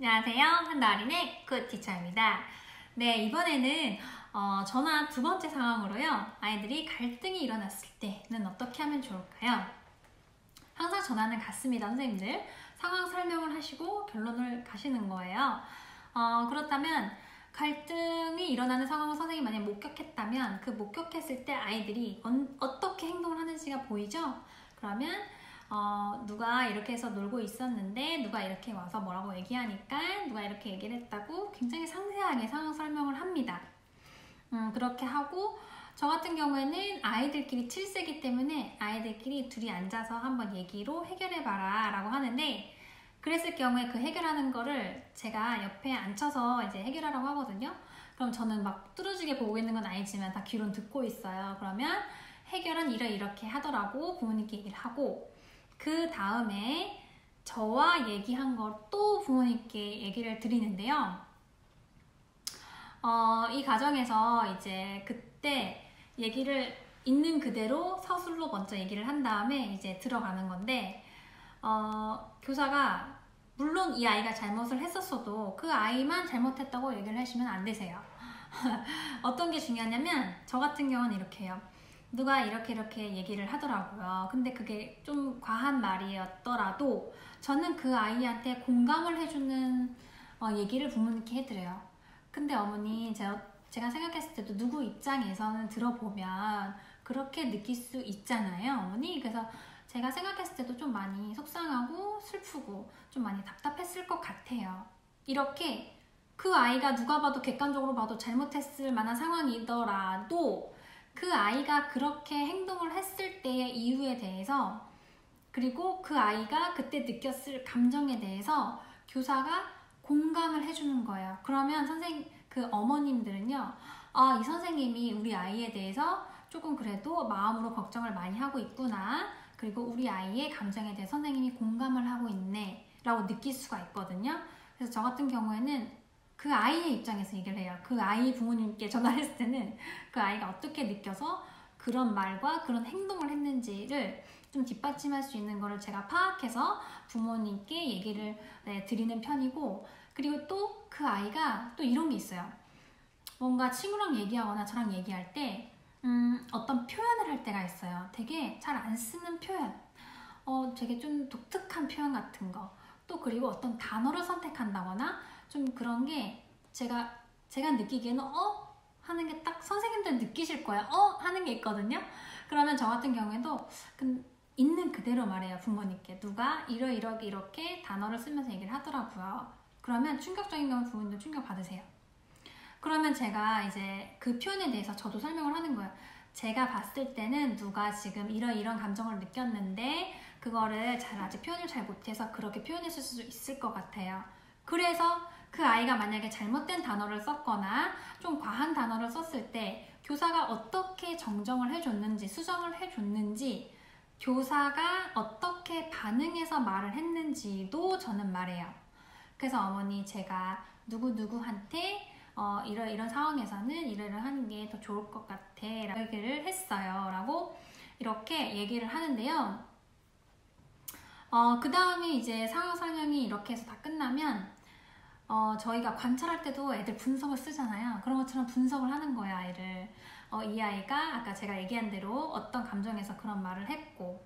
안녕하세요. 한나어린의 굿티처입니다. 네, 이번에는 전화 두 번째 상황으로요. 아이들이 갈등이 일어났을 때는 어떻게 하면 좋을까요? 항상 전화는 같습니다, 선생님들. 상황 설명을 하시고 결론을 가시는 거예요. 그렇다면 갈등이 일어나는 상황을 선생님이 만약 목격했다면 그 목격했을 때 아이들이 어떻게 행동을 하는지가 보이죠? 그러면 누가 이렇게 해서 놀고 있었는데 누가 이렇게 와서 뭐라고 얘기하니까 누가 이렇게 얘기를 했다고 굉장히 상세하게 상황 설명을 합니다. 그렇게 하고 저 같은 경우에는 아이들끼리 7세기 때문에 아이들끼리 둘이 앉아서 한번 얘기로 해결해봐라 라고 하는데, 그랬을 경우에 그 해결하는 거를 제가 옆에 앉혀서 이제 해결하라고 하거든요. 그럼 저는 막 뚫어지게 보고 있는 건 아니지만 다 귀로는 듣고 있어요. 그러면 해결은 이렇게 하더라고 부모님께 얘기를 하고, 그 다음에 저와 얘기한 걸 또 부모님께 얘기를 드리는데요. 이 과정에서 이제 그때 얘기를 있는 그대로 서술로 먼저 얘기를 한 다음에 이제 들어가는 건데, 교사가 물론 이 아이가 잘못을 했었어도 그 아이만 잘못했다고 얘기를 하시면 안 되세요. 어떤 게 중요하냐면 저 같은 경우는 이렇게 해요. 누가 이렇게 얘기를 하더라고요. 근데 그게 좀 과한 말이었더라도 저는 그 아이한테 공감을 해주는 얘기를 부모님께 해드려요. 근데 어머니, 제가 생각했을 때도 누구 입장에서는 들어보면 그렇게 느낄 수 있잖아요, 어머니. 그래서 제가 생각했을 때도 좀 많이 속상하고 슬프고 좀 많이 답답했을 것 같아요. 이렇게 그 아이가 누가 봐도 객관적으로 봐도 잘못했을 만한 상황이더라도 그 아이가 그렇게 행동을 했을 때의 이유에 대해서, 그리고 그 아이가 그때 느꼈을 감정에 대해서 교사가 공감을 해주는 거예요. 그러면 그 어머님들은요, 이 선생님이 우리 아이에 대해서 조금 그래도 마음으로 걱정을 많이 하고 있구나, 그리고 우리 아이의 감정에 대해 선생님이 공감을 하고 있네 라고 느낄 수가 있거든요. 그래서 저 같은 경우에는 그 아이의 입장에서 얘기를 해요. 그 아이 부모님께 전화를 했을 때는 그 아이가 어떻게 느껴서 그런 말과 그런 행동을 했는지를 좀 뒷받침할 수 있는 거를 제가 파악해서 부모님께 얘기를 드리는 편이고, 그리고 또 그 아이가 또 이런 게 있어요. 뭔가 친구랑 얘기하거나 저랑 얘기할 때 어떤 표현을 할 때가 있어요. 되게 잘 안 쓰는 표현, 되게 좀 독특한 표현 같은 거, 또 그리고 어떤 단어를 선택한다거나 좀 그런 게 제가 느끼기에는 하는 게 딱 선생님들 느끼실 거예요. 하는 게 있거든요. 그러면 저 같은 경우에도 있는 그대로 말해요. 부모님께 누가 이렇게 단어를 쓰면서 얘기를 하더라고요. 그러면 충격적인 경우 부모님도 충격 받으세요. 그러면 제가 이제 그 표현에 대해서 저도 설명을 하는 거예요. 제가 봤을 때는 누가 지금 이런 감정을 느꼈는데 그거를 아직 표현을 잘 못해서 그렇게 표현했을 수 있을 것 같아요. 그래서 그 아이가 만약에 잘못된 단어를 썼거나 좀 과한 단어를 썼을 때 교사가 어떻게 정정을 해줬는지, 수정을 해줬는지, 교사가 어떻게 반응해서 말을 했는지도 저는 말해요. 그래서 어머니, 제가 누구누구한테 이런 상황에서는 이러하는 게 더 좋을 것 같아 라고 얘기를 했어요 라고 이렇게 얘기를 하는데요. 그 다음에 이제 상황 설명이 이렇게 해서 다 끝나면 저희가 관찰할 때도 애들 분석을 쓰잖아요. 그런 것처럼 분석을 하는 거예요, 아이를. 이 아이가 아까 제가 얘기한 대로 어떤 감정에서 그런 말을 했고,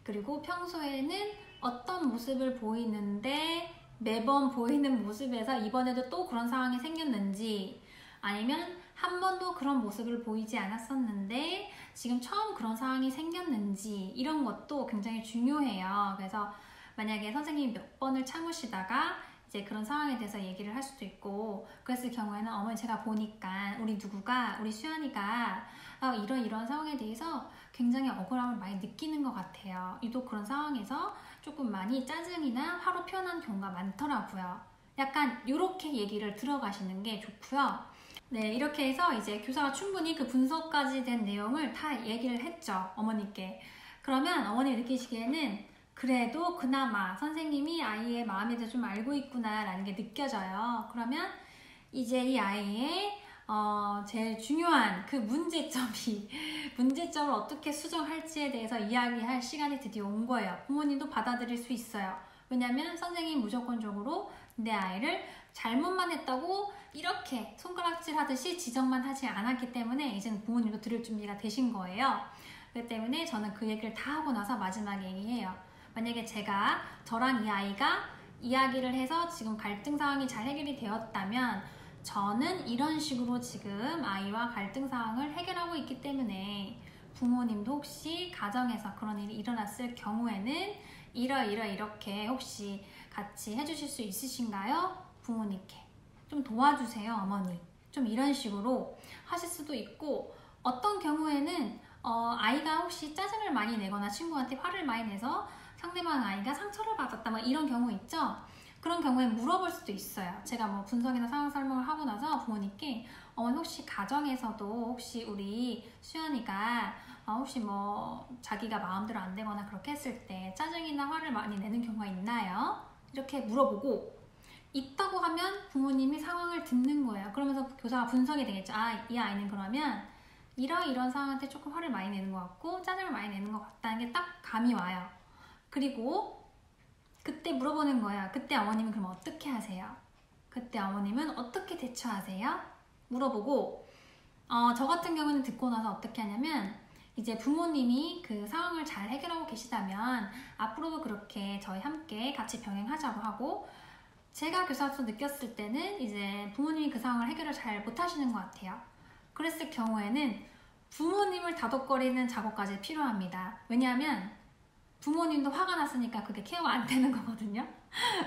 그리고 평소에는 어떤 모습을 보이는데 매번 보이는 모습에서 이번에도 또 그런 상황이 생겼는지, 아니면 한 번도 그런 모습을 보이지 않았었는데 지금 처음 그런 상황이 생겼는지, 이런 것도 굉장히 중요해요. 그래서 만약에 선생님이 몇 번을 참으시다가 이제 그런 상황에 대해서 얘기를 할 수도 있고, 그랬을 경우에는 어머니, 제가 보니까 우리 수연이가 이런 상황에 대해서 굉장히 억울함을 많이 느끼는 것 같아요. 유독 그런 상황에서 조금 많이 짜증이나 화로 표현하는 경우가 많더라고요. 약간 이렇게 얘기를 들어가시는 게 좋고요. 네, 이렇게 해서 이제 교사가 충분히 그 분석까지 된 내용을 다 얘기를 했죠, 어머니께. 그러면 어머니 느끼시기에는 그래도 그나마 선생님이 아이의 마음에 대해서 좀 알고 있구나 라는 게 느껴져요. 그러면 이제 이 아이의 제일 중요한 그 문제점을 어떻게 수정할지에 대해서 이야기할 시간이 드디어 온 거예요. 부모님도 받아들일 수 있어요. 왜냐면 선생님이 무조건적으로 내 아이를 잘못만 했다고 이렇게 손가락질 하듯이 지적만 하지 않았기 때문에 이제는 부모님도 들을 준비가 되신 거예요. 그렇기 때문에 저는 그 얘기를 다 하고 나서 마지막에 얘기해요. 만약에 저랑 이 아이가 이야기를 해서 지금 갈등 상황이 잘 해결이 되었다면 저는 이런 식으로 지금 아이와 갈등 상황을 해결하고 있기 때문에 부모님도 혹시 가정에서 그런 일이 일어났을 경우에는 이렇게 혹시 같이 해주실 수 있으신가요? 부모님께 좀 도와주세요, 어머니. 좀 이런 식으로 하실 수도 있고, 어떤 경우에는 아이가 혹시 짜증을 많이 내거나 친구한테 화를 많이 내서 상대방 아이가 상처를 받았다, 뭐 이런 경우 있죠? 그런 경우에 물어볼 수도 있어요. 제가 뭐 분석이나 상황 설명을 하고 나서 부모님께 어머니 혹시 가정에서도 혹시 우리 수연이가 혹시 뭐 자기가 마음대로 안 되거나 그렇게 했을 때 짜증이나 화를 많이 내는 경우가 있나요? 이렇게 물어보고, 있다고 하면 부모님이 상황을 듣는 거예요. 그러면서 교사가 분석이 되겠죠. 이 아이는 그러면 이런 상황한테 조금 화를 많이 내는 것 같고 짜증을 많이 내는 것 같다는 게 딱 감이 와요. 그리고 그때 물어보는 거예요. 그때 어머님은 그럼 어떻게 하세요? 그때 어머님은 어떻게 대처하세요? 물어보고, 저 같은 경우는 듣고 나서 어떻게 하냐면, 이제 부모님이 그 상황을 잘 해결하고 계시다면 앞으로도 그렇게 저희 함께 같이 병행하자고 하고, 제가 교사로서 느꼈을 때는 이제 부모님이 그 상황을 해결을 잘 못하시는 것 같아요. 그랬을 경우에는 부모님을 다독거리는 작업까지 필요합니다. 왜냐하면 부모님도 화가 났으니까 그게 케어가 안 되는 거거든요.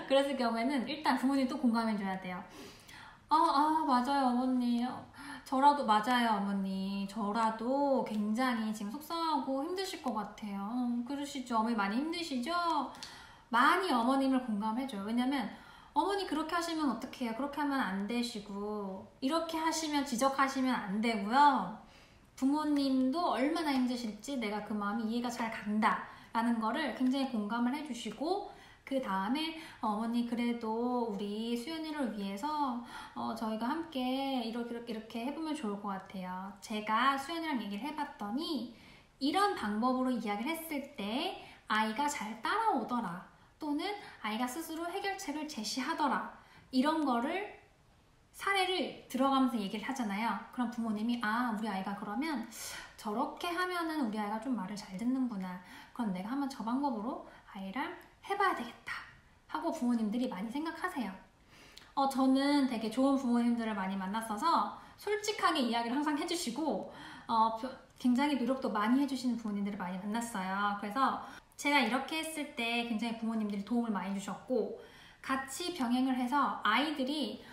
그랬을 경우에는 일단 부모님도 공감해 줘야 돼요. 맞아요, 어머니. 저라도 맞아요, 어머니. 저라도 굉장히 지금 속상하고 힘드실 것 같아요. 그러시죠? 어머니 많이 힘드시죠? 많이 어머님을 공감해줘요. 왜냐면 어머니 그렇게 하시면 어떡해요? 그렇게 하면 안 되시고, 이렇게 하시면 지적하시면 안 되고요. 부모님도 얼마나 힘드실지 내가 그 마음이 이해가 잘 간다 라는 거를 굉장히 공감을 해주시고, 그 다음에 어머니 그래도 우리 수연이를 위해서 저희가 함께 이렇게 해보면 좋을 것 같아요. 제가 수연이랑 얘기를 해봤더니 이런 방법으로 이야기를 했을 때 아이가 잘 따라오더라, 또는 아이가 스스로 해결책을 제시하더라, 이런 거를 사례를 들어가면서 얘기를 하잖아요. 그럼 부모님이 우리 아이가 그러면 저렇게 하면은 우리 아이가 좀 말을 잘 듣는구나, 그럼 내가 한번 저 방법으로 아이랑 해봐야 되겠다 하고 부모님들이 많이 생각하세요. 저는 되게 좋은 부모님들을 많이 만났어서 솔직하게 이야기를 항상 해주시고 굉장히 노력도 많이 해주시는 부모님들을 많이 만났어요. 그래서 제가 이렇게 했을 때 굉장히 부모님들이 도움을 많이 주셨고, 같이 병행을 해서 아이들이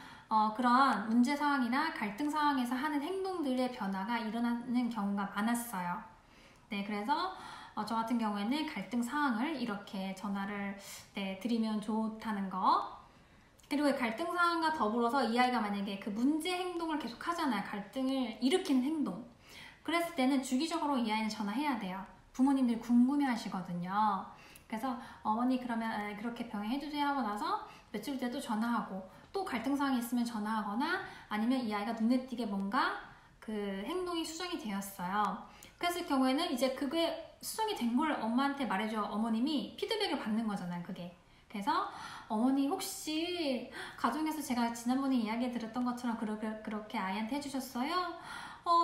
그런 문제 상황이나 갈등 상황에서 하는 행동들의 변화가 일어나는 경우가 많았어요. 네, 그래서 저 같은 경우에는 갈등 상황을 이렇게 전화를 드리면 좋다는 거, 그리고 갈등 상황과 더불어서 이 아이가 만약에 그 문제 행동을 계속 하잖아요. 갈등을 일으키는 행동. 그랬을 때는 주기적으로 이 아이는 전화해야 돼요. 부모님들이 궁금해 하시거든요. 그래서 어머니 그러면 그렇게 병행해주세요 하고 나서 며칠 뒤에 또 전화하고, 또 갈등 상황이 있으면 전화하거나, 아니면 이 아이가 눈에 띄게 뭔가 그 행동이 수정이 되었어요. 그랬을 경우에는 이제 그게 수정이 된 걸 엄마한테 말해줘 어머님이 피드백을 받는 거잖아요, 그게. 그래서 어머니 혹시 가정에서 제가 지난번에 이야기 드렸던 것처럼 그렇게 아이한테 해주셨어요?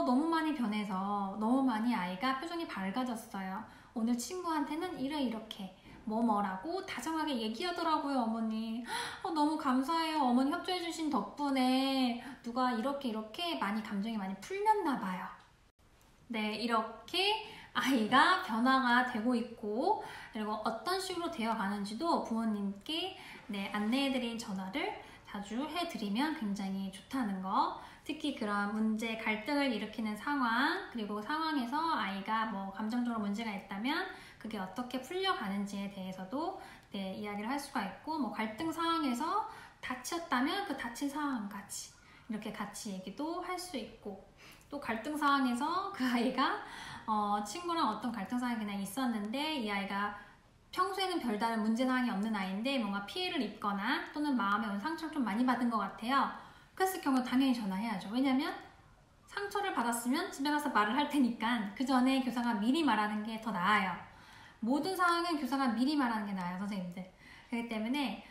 너무 많이 변해서 너무 많이 아이가 표정이 밝아졌어요. 오늘 친구한테는 이렇게 뭐라고 다정하게 얘기하더라고요, 어머니. 너무 감사해요. 어머니 협조해주신 덕분에 누가 이렇게 많이 감정이 많이 풀렸나 봐요. 네, 이렇게 아이가 변화가 되고 있고, 그리고 어떤 식으로 되어가는지도 부모님께 안내해드린 전화를 자주 해드리면 굉장히 좋다는 거. 특히 그런 문제, 갈등을 일으키는 상황, 그리고 상황에서 아이가 뭐 감정적으로 문제가 있다면 그게 어떻게 풀려가는지에 대해서도 이야기를 할 수가 있고, 뭐 갈등 상황에서 다쳤다면 그 다친 상황까지 이렇게 같이 얘기도 할 수 있고, 또 갈등 상황에서 그 아이가 친구랑 어떤 갈등 상황이 그냥 있었는데 이 아이가 평소에는 별다른 문제 사항이 없는 아이인데 뭔가 피해를 입거나 또는 마음에 오는 상처를 좀 많이 받은 것 같아요. 그랬을 경우 당연히 전화해야죠. 왜냐면 상처를 받았으면 집에 가서 말을 할 테니까 그 전에 교사가 미리 말하는 게 더 나아요. 모든 상황은 교사가 미리 말하는 게 나아요, 선생님들. 그렇기 때문에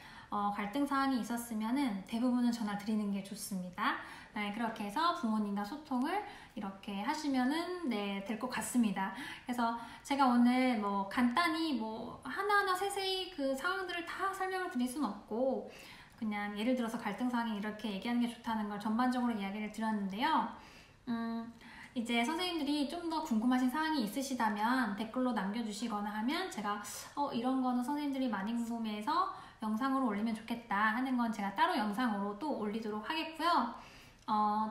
갈등 사항이 있었으면은 대부분은 전화 드리는 게 좋습니다. 네, 그렇게 해서 부모님과 소통을 이렇게 하시면은 네, 될 것 같습니다. 그래서 제가 오늘 뭐 간단히 뭐 하나하나 세세히 그 상황들을 다 설명을 드릴 수는 없고 그냥 예를 들어서 갈등 사항이 이렇게 얘기하는 게 좋다는 걸 전반적으로 이야기를 드렸는데요. 이제 선생님들이 좀 더 궁금하신 사항이 있으시다면 댓글로 남겨주시거나 하면 제가 이런 거는 선생님들이 많이 궁금해해서 영상으로 올리면 좋겠다 하는 건 제가 따로 영상으로 또 올리도록 하겠고요.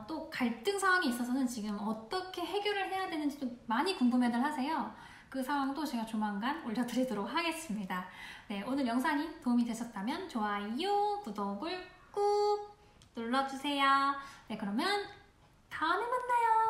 또 갈등 상황이 있어서는 지금 어떻게 해결을 해야 되는지도 많이 궁금해들 하세요. 그 상황도 제가 조만간 올려드리도록 하겠습니다. 네, 오늘 영상이 도움이 되셨다면 좋아요, 구독을 꾹 눌러주세요. 네, 그러면 다음에 만나요.